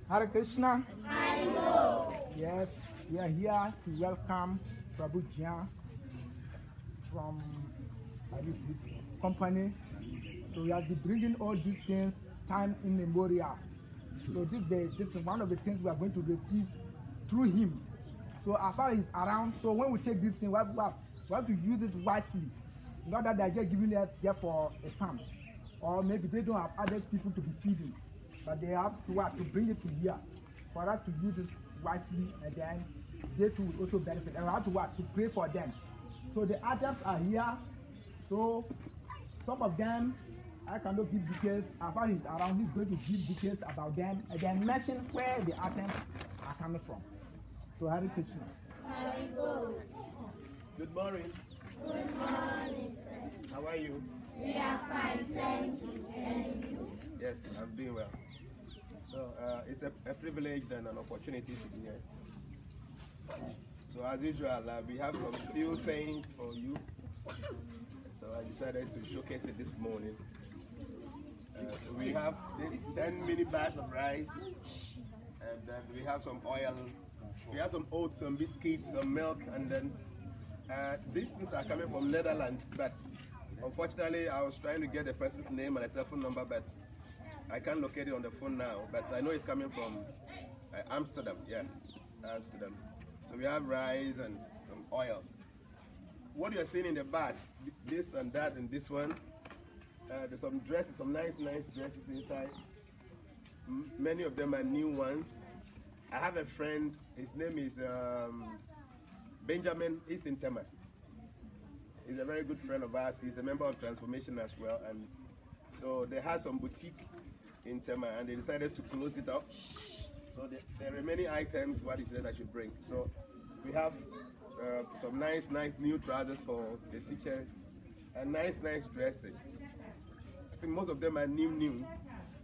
Hare Krishna. Yes, we are here to welcome Prabhu Jnana from this company. So we have been bringing all these things time immemorial. So this is one of the things we are going to receive through him. So as far as he's around, so when we take this thing, we have to use it wisely. Not that they're just giving us just for a farm, or maybe they don't have other people to be feeding, but they have to bring it to here for us to use it wisely, and then they too will also benefit. And we have to pray for them. So the items are here. So some of them I cannot give details. As far as he's around, he's going to give details about them and then mention where the items are coming from. So Hare Krishna. Good morning. Good morning, sir. How are you? We are fine, thank you. And you? Yes, I'm doing well. So it's a privilege and an opportunity to be here. So as usual, we have some few things for you. So I decided to showcase it this morning. So we have 10 mini bags of rice, and then we have some oil, we have some oats, some biscuits, some milk, and then these things are coming from Netherlands, but unfortunately I was trying to get the person's name and a telephone number, but I can't locate it on the phone now, but I know it's coming from Amsterdam, yeah, Amsterdam. So we have rice and some oil. What you're seeing in the bags, this and that and this one, there's some dresses, some nice dresses inside. Many of them are new ones. I have a friend, his name is Benjamin, he's in Tema. He's a very good friend of ours. He's a member of Transformation as well. And so they had some boutique in Tema and they decided to close it up. So the remaining items, what he said I should bring. So we have some nice new trousers for the teachers and nice dresses. I think most of them are new.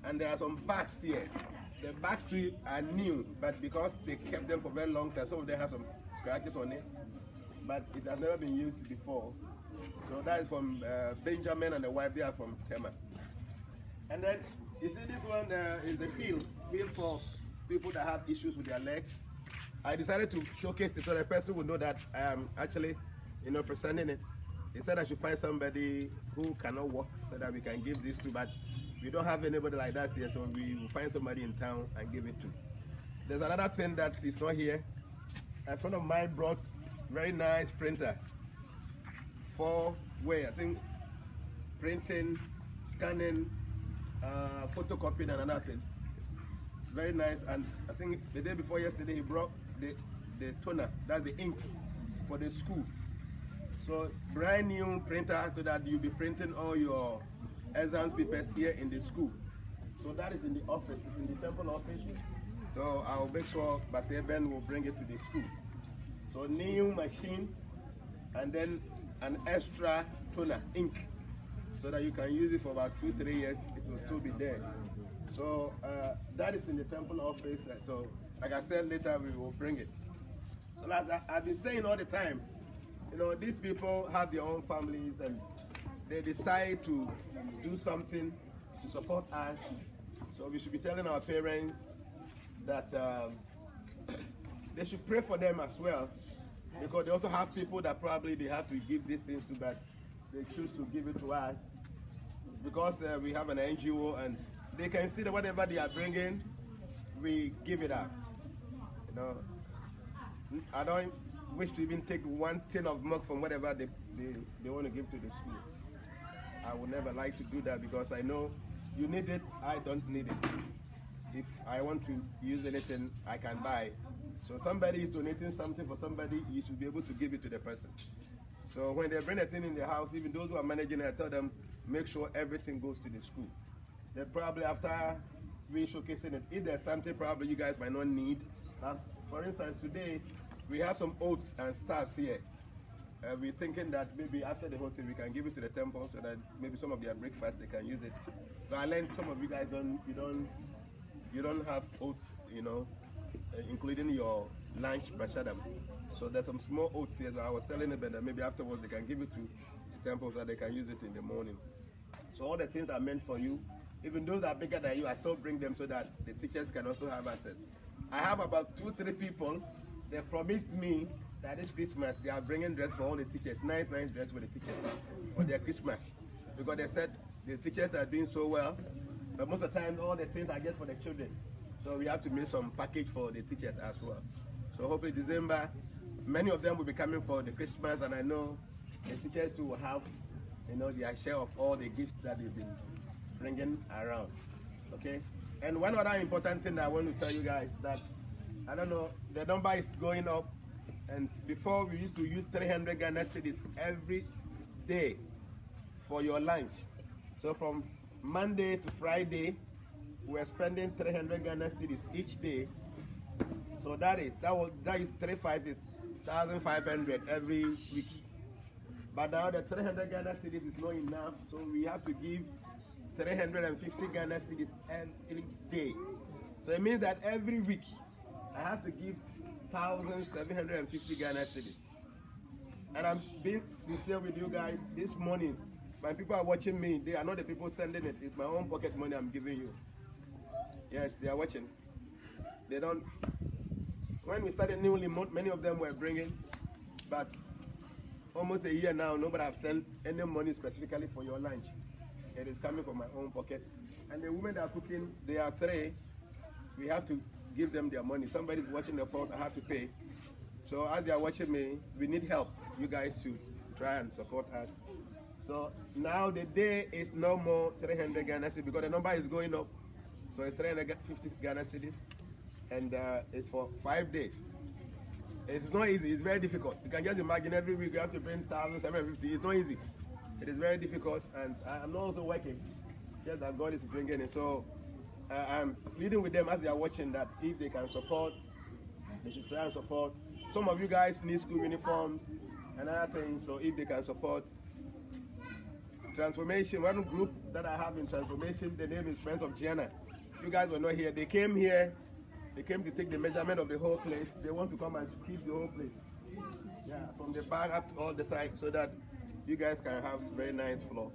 And there are some bags here. The bags too are new, but because they kept them for a very long time, some of them have some scratches on it, but it has never been used before. So that is from Benjamin and the wife. They are from Tema. And then you see this one is the wheel for people that have issues with their legs. I decided to showcase it so the person would know that I am actually, presenting it. He said I should find somebody who cannot walk so that we can give this to, but we don't have anybody like that here, so we will find somebody in town and give it to. There's another thing that is not here. A friend of mine brought very nice printer for where I think printing, scanning, photocopying and another thing. Very nice. And I think the day before yesterday he brought the toner, that's the ink for the school. So brand new printer so that you'll be printing all your exams papers here in the school. So that is in the office, it's in the temple office. So I'll make sure Ben will bring it to the school. So new machine and then an extra toner, ink, so that you can use it for about 2-3 years, it will still be there. So that is in the temple office. So like I said, later we will bring it. So as I've been saying all the time, these people have their own families and they decide to do something to support us. So we should be telling our parents that they should pray for them as well, because they also have people that probably they have to give these things to, but they choose to give it to us because we have an NGO and they can see that whatever they are bringing, we give it up. I don't wish to even take one tin of milk from whatever they want to give to the school. I would never like to do that because I know you need it, I don't need it. If I want to use anything, I can buy. So somebody is donating something for somebody, you should be able to give it to the person. So when they bring a thing in the house, even those who are managing it, I tell them, make sure everything goes to the school. Then probably after we showcasing it, if there's something probably you guys might not need. For instance, today, we have some oats and stuffs here. We're thinking that maybe after the hotel we can give it to the temple so that maybe some of their breakfast they can use it. So I learned some of you guys you don't have oats, including your lunch prashadam. So there's some small oats here. So I was telling them that maybe afterwards they can give it to the temple so that they can use it in the morning. So all the things are meant for you. Even those that are bigger than you, I still bring them so that the teachers can also have access. I have about 2-3 people. They promised me that this Christmas they are bringing dress for all the teachers, nice dress for the teachers for their Christmas, because they said the teachers are doing so well. But most of the time, all the things are just for the children. So we have to make some package for the teachers as well. So hopefully December, many of them will be coming for the Christmas, and I know the teachers too will have, their share of all the gifts that they've been bringing around. Okay. And one other important thing that I want to tell you guys that, I don't know, the number is going up, and before we used to use 300 Ghana cedis every day for your lunch. So from Monday to Friday, we're spending 300 Ghana cedis each day. So that is 35 is 1,500 every week. But now the 300 Ghana cedis is not enough, so we have to give 350 Ghana cedis every day. So it means that every week I have to give 1,750 Ghana cedis. And I'm being sincere with you guys. This morning, when people are watching me, they are not the people sending it. It's my own pocket money I'm giving you. Yes, they are watching. They don't. When we started newly, many of them were bringing, but almost a year now, nobody have sent any money specifically for your lunch. It is coming from my own pocket. And the women that are cooking, they are 3. We have to give them their money. Somebody's watching the pot, I have to pay. So as they are watching me, we need help. You guys should try and support us. So now the day is no more 300 Ghana cedis because the number is going up. So it's 350 Ghana cedis, and it's for 5 days. It's not easy, it's very difficult. You can just imagine every week you have to bring 1,750. It's not easy. It is very difficult, and I'm not also working. Just that God is bringing it. So I'm leading with them as they are watching that if they can support, they should try and support. Some of you guys need school uniforms and other things, so if they can support. Transformation, one group that I have in Transformation, the name is Friends of Jnana. You guys were not here. They came here. They came to take the measurement of the whole place. They want to come and strip the whole place. Yeah, from the back up to all the sides so that you guys can have very nice floor.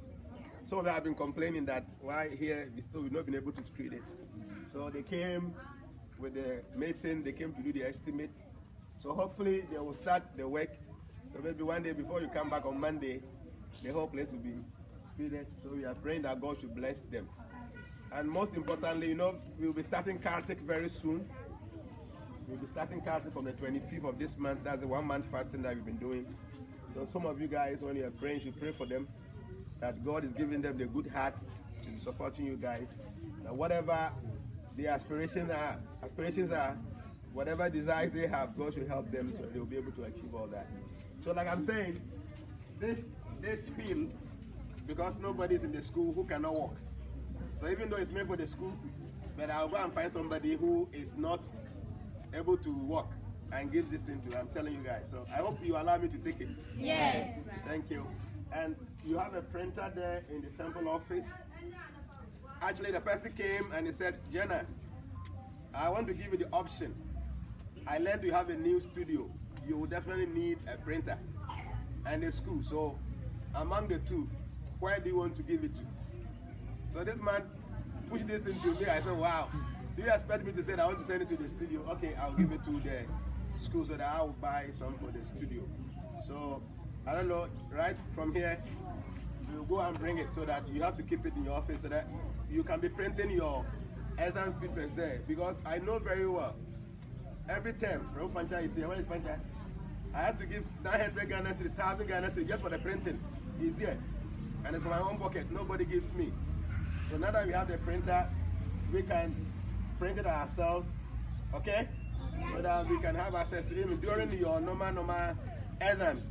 Some of them have been complaining that why here we've not been able to screed it. So they came with the mason. They came to do the estimate. So hopefully they will start the work. So maybe one day before you come back on Monday, the whole place will be screeded. So we are praying that God should bless them. And most importantly, we'll be starting Kartik very soon. We'll be starting Kartik from the 25th of this month. That's the 1 month fasting that we've been doing. So some of you guys, when you're praying, should pray for them, that God is giving them the good heart to be supporting you guys. That whatever the aspirations are, whatever desires they have, God should help them so they'll be able to achieve all that. So like I'm saying, this field, because nobody's in the school who cannot walk. So even though it's made for the school, but I'll go and find somebody who is not able to walk and give this thing to. I'm telling you guys. So I hope you allow me to take it. Yes. Thank you. And you have a printer there in the temple office. Actually, the person came and he said, Jenna, I want to give you the option. I learned you have a new studio. You will definitely need a printer and a school. So among the two, where do you want to give it to? So this man pushed this into me. I said, wow, do you expect me to say that I want to send it to the studio? Okay, I'll give it to the school so that I'll buy some for the studio. So, I don't know, right from here, you go and bring it so that you have to keep it in your office so that you can be printing your exam papers there. Because I know very well, every term, Raul Pancha is here, where is Pancha? I have to give 900 Ghana cedis, 1,000 Ghana cedis just for the printing. He's here. And it's for my own pocket, nobody gives me. So now that we have the printer, we can print it ourselves, okay? So that we can have access to it during your normal exams.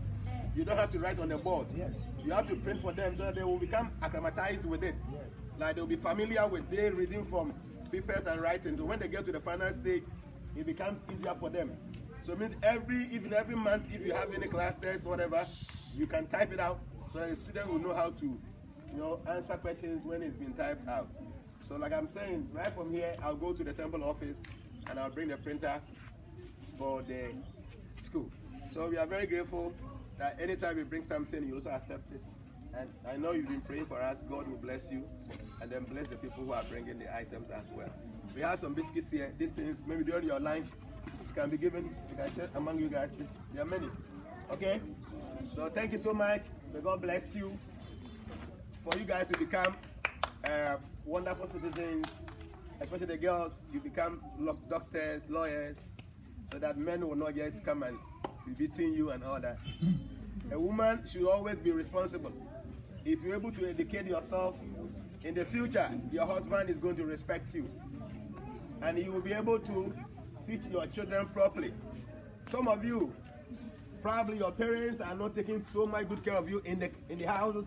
You don't have to write on the board. Yes. You have to print for them so that they will become acclimatized with it. Yes. Like they'll be familiar with their reading from papers and writing. So when they get to the final stage, it becomes easier for them. So it means even every month, if you have any class test or whatever, you can type it out so that the student will know how to answer questions when it's been typed out. So like I'm saying, right from here, I'll go to the temple office and I'll bring the printer for the school. So we are very grateful that anytime we bring something, you also accept it And I know you've been praying for us. God will bless you, and then bless the people who are bringing the items as well. We have some biscuits here. These things, maybe during your lunch, can be given. You can share among you guys. There are many. Okay? So thank you so much. May God bless you. For you guys to become wonderful citizens, especially the girls, you become doctors, lawyers, so that men will not just come and be beating you and all that. A woman should always be responsible. If you're able to educate yourself, in the future, your husband is going to respect you. And he will be able to teach your children properly. Some of you, probably your parents are not taking so much good care of you in the houses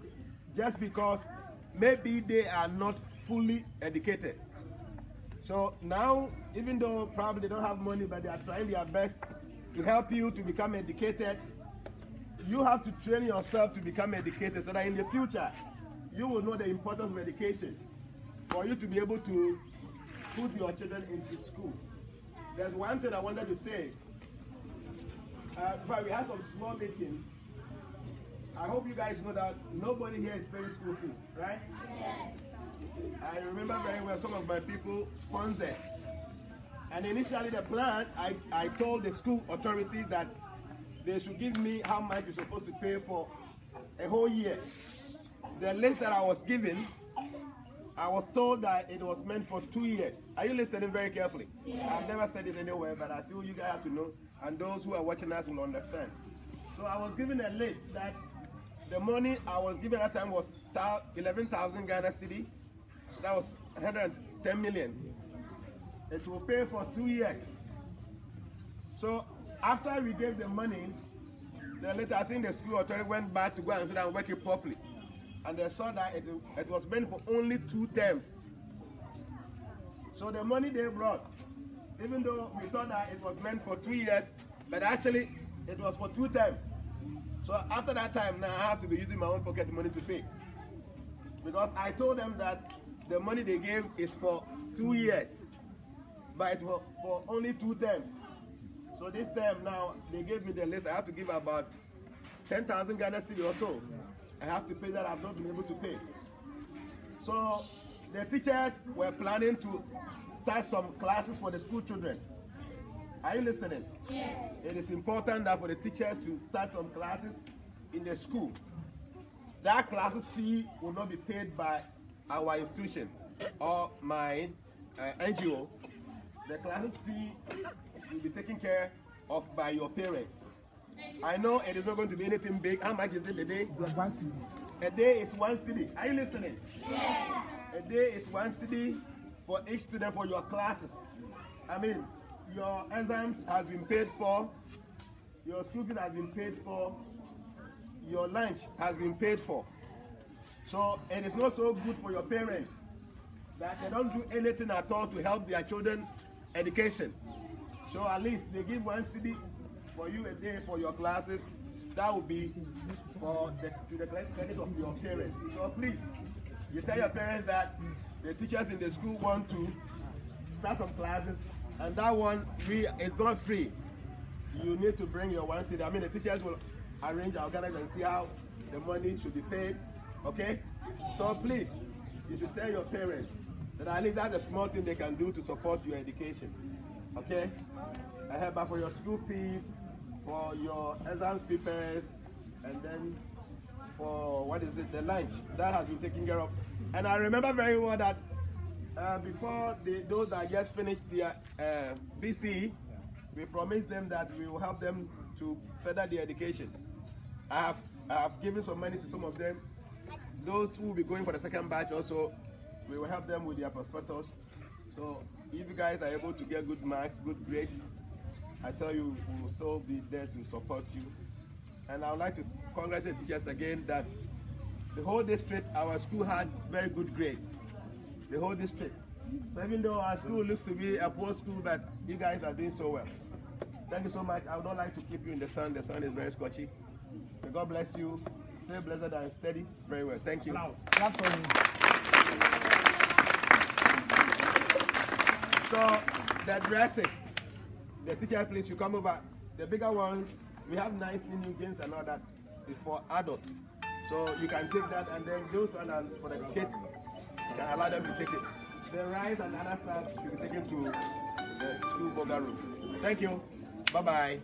just because maybe they are not fully educated. So now, even though probably they don't have money, but they are trying their best to help you to become educated, you have to train yourself to become educated so that in the future, you will know the importance of education for you to be able to put your children into school. There's one thing I wanted to say. Before we have some small meeting, I hope you guys know that nobody here is paying school fees, right? Yes. I remember very well some of my people sponsored. And initially the plan, I told the school authority that they should give me how much you're supposed to pay for a whole year. The list that I was given, I was told that it was meant for 2 years. Are you listening very carefully? Yes. I've never said it anywhere, but I feel you guys have to know, and those who are watching us will understand. So I was given a list that the money I was given at that time was 11,000 Ghana cedi. That was 110 million. It will pay for 2 years. So after we gave the money, then later I think the school authority went back to go and sit down and work it properly. And they saw that it was meant for only 2 terms. So the money they brought, even though we thought that it was meant for 2 years, but actually it was for 2 terms. So after that time, now I have to be using my own pocket money to pay. Because I told them that the money they gave is for 2 years, but it was for only 2 terms. So this term now, they gave me the list. I have to give about 10,000 Ghana cedi or so. I have to pay that I've not been able to pay. So the teachers were planning to start some classes for the school children. Are you listening? Yes. It is important that for the teachers to start some classes in the school. That classes fee will not be paid by our institution or my NGO. The classes fee will be taken care of by your parents. I know it is not going to be anything big. How much is it a day? 1 cedi. A day is 1 cedi. Are you listening? Yes. A day is 1 cedi for each student for your classes. I mean, your exams has been paid for, your school fees has been paid for, your lunch has been paid for. So it is not so good for your parents that they don't do anything at all to help their children's education. So at least they give 1 cedi for you a day for your classes. That will be for to the credit of your parents. So please, you tell your parents that the teachers in the school want to start some classes, and that one it's not free. You need to bring your 1 cedi. I mean, the teachers will arrange, organize, and see how the money should be paid. Okay? So please, you should tell your parents that at least that's a small thing they can do to support your education. Okay? I have back for your school fees, for your exams papers, and then for the lunch. That has been taken care of. And I remember very well that before those that just finished their BC, we promised them that we will help them to further their education. I have given some money to some of them. Those who will be going for the second batch also, we will help them with their prospectus. So if you guys are able to get good marks, good grades, I tell you, we will still be there to support you. And I would like to congratulate teachers again that the whole district, our school had very good grades. The whole district. So even though our school looks to be a poor school, but you guys are doing so well. Thank you so much. I would not like to keep you in the sun. The sun is very scorchy. May God bless you. Stay blessed and steady. Very well. Thank you. So the dresses, the teacher, please, you come over. The bigger ones, we have nice new jeans and all that. Is for adults. So you can take that, and then those one are for the kids. You can allow them to take it. The rice and other stuff should be taken to the school burger room. Thank you. Bye-bye.